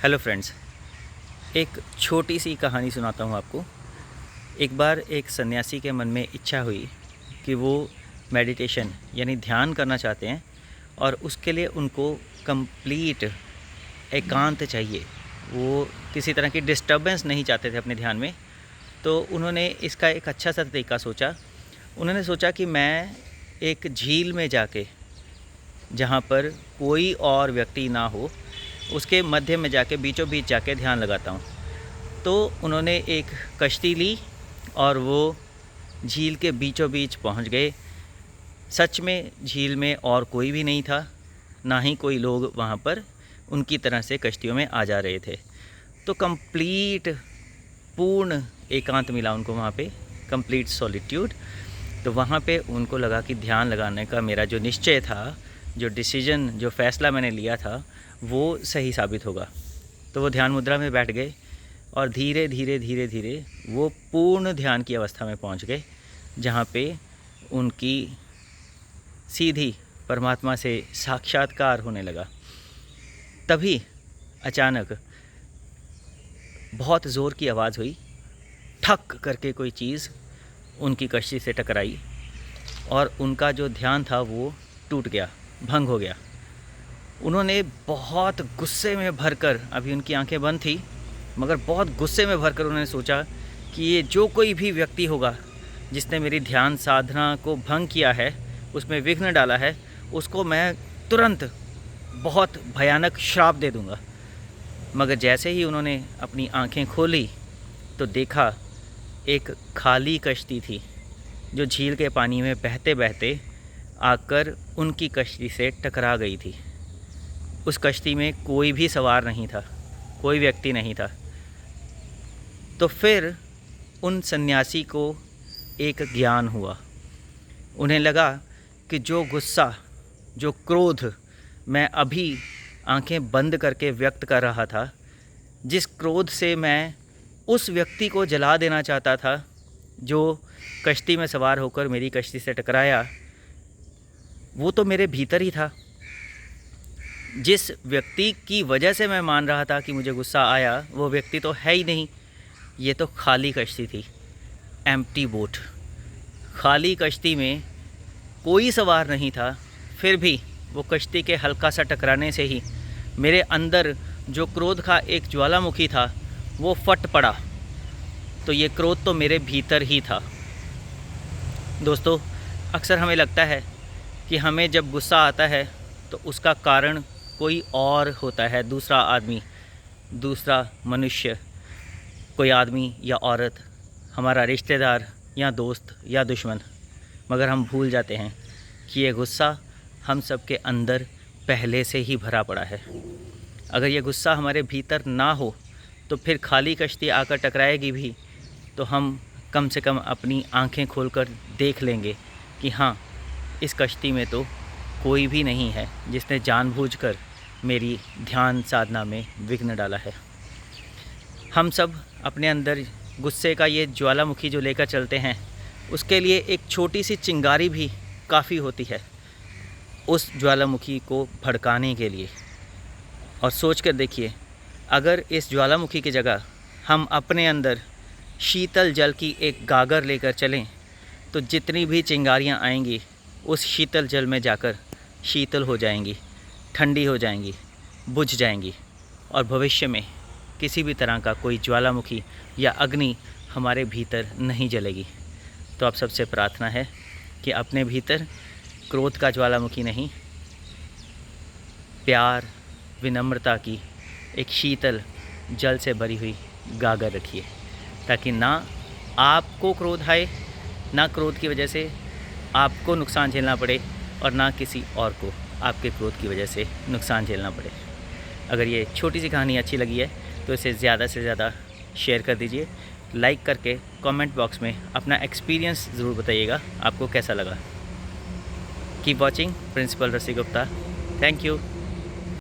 Hello friends, एक छोटी सी कहानी सुनाता हूँ आपको। एक बार एक सन्यासी के मन में इच्छा हुई कि वो मेडिटेशन यानी ध्यान करना चाहते हैं और उसके लिए उनको कंप्लीट एकांत चाहिए। वो किसी तरह की डिस्टर्बेंस नहीं चाहते थे अपने ध्यान में। तो उन्होंने इसका एक अच्छा सा तरीका सोचा। उन्होंने सोचा कि मैं एक झील में जाके, जहाँ पर कोई और व्यक्ति ना हो, उसके मध्य में जाके बीचों बीच जाके ध्यान लगाता हूँ। तो उन्होंने एक कश्ती ली और वो झील के बीचों बीच पहुँच गए। सच में झील में और कोई भी नहीं था, ना ही कोई लोग वहाँ पर उनकी तरह से कश्तियों में आ जा रहे थे। तो कंप्लीट पूर्ण एकांत मिला उनको वहाँ पे, कंप्लीट सॉलिट्यूड। तो वहाँ पे उनको लगा कि ध्यान लगाने का मेरा जो निश्चय था, जो डिसीजन, जो फ़ैसला मैंने लिया था, वो सही साबित होगा। तो वो ध्यान मुद्रा में बैठ गए और धीरे धीरे धीरे धीरे वो पूर्ण ध्यान की अवस्था में पहुंच गए, जहाँ पे उनकी सीधी परमात्मा से साक्षात्कार होने लगा। तभी अचानक बहुत ज़ोर की आवाज़ हुई, ठक करके कोई चीज़ उनकी कश्ती से टकराई और उनका जो ध्यान था वो टूट गया, भंग हो गया। उन्होंने बहुत गुस्से में भरकर, अभी उनकी आंखें बंद थी, मगर बहुत गुस्से में भरकर उन्होंने सोचा कि ये जो कोई भी व्यक्ति होगा जिसने मेरी ध्यान साधना को भंग किया है, उसमें विघ्न डाला है, उसको मैं तुरंत बहुत भयानक श्राप दे दूँगा। मगर जैसे ही उन्होंने अपनी आंखें खोली तो देखा एक खाली कश्ती थी जो झील के पानी में बहते बहते आकर उनकी कश्ती से टकरा गई थी। उस कश्ती में कोई भी सवार नहीं था, कोई व्यक्ति नहीं था। तो फिर उन सन्यासी को एक ज्ञान हुआ। उन्हें लगा कि जो गुस्सा, जो क्रोध मैं अभी आंखें बंद करके व्यक्त कर रहा था, जिस क्रोध से मैं उस व्यक्ति को जला देना चाहता था जो कश्ती में सवार होकर मेरी कश्ती से टकराया, वो तो मेरे भीतर ही था। जिस व्यक्ति की वजह से मैं मान रहा था कि मुझे गुस्सा आया, वो व्यक्ति तो है ही नहीं। ये तो खाली कश्ती थी, एम्प्टी बोट। खाली कश्ती में कोई सवार नहीं था, फिर भी वो कश्ती के हल्का सा टकराने से ही मेरे अंदर जो क्रोध का एक ज्वालामुखी था वो फट पड़ा। तो ये क्रोध तो मेरे भीतर ही था। दोस्तों, अक्सर हमें लगता है कि हमें जब गुस्सा आता है तो उसका कारण कोई और होता है, दूसरा आदमी, दूसरा मनुष्य, कोई आदमी या औरत, हमारा रिश्तेदार या दोस्त या दुश्मन। मगर हम भूल जाते हैं कि ये गुस्सा हम सब के अंदर पहले से ही भरा पड़ा है। अगर ये गुस्सा हमारे भीतर ना हो तो फिर खाली कश्ती आकर टकराएगी भी तो हम कम से कम अपनी आंखें खोलकर देख लेंगे कि हाँ, इस कश्ती में तो कोई भी नहीं है जिसने जानबूझकर मेरी ध्यान साधना में विघ्न डाला है। हम सब अपने अंदर गुस्से का ये ज्वालामुखी जो लेकर चलते हैं, उसके लिए एक छोटी सी चिंगारी भी काफ़ी होती है उस ज्वालामुखी को भड़काने के लिए। और सोच कर देखिए, अगर इस ज्वालामुखी की जगह हम अपने अंदर शीतल जल की एक गागर लेकर चलें तो जितनी भी चिंगारियां आएंगी उस शीतल जल में जाकर शीतल हो जाएंगी, ठंडी हो जाएंगी, बुझ जाएंगी और भविष्य में किसी भी तरह का कोई ज्वालामुखी या अग्नि हमारे भीतर नहीं जलेगी। तो आप सबसे प्रार्थना है कि अपने भीतर क्रोध का ज्वालामुखी नहीं, प्यार, विनम्रता की एक शीतल जल से भरी हुई गागर रखिए, ताकि ना आपको क्रोध आए, ना क्रोध की वजह से आपको नुकसान झेलना पड़े और ना किसी और को आपके क्रोध की वजह से नुकसान झेलना पड़े। अगर ये छोटी सी कहानी अच्छी लगी है तो इसे ज़्यादा से ज़्यादा शेयर कर दीजिए। लाइक करके कमेंट बॉक्स में अपना एक्सपीरियंस ज़रूर बताइएगा, आपको कैसा लगा। कीप वॉचिंग प्रिंसिपल रसी गुप्ता। Thank you.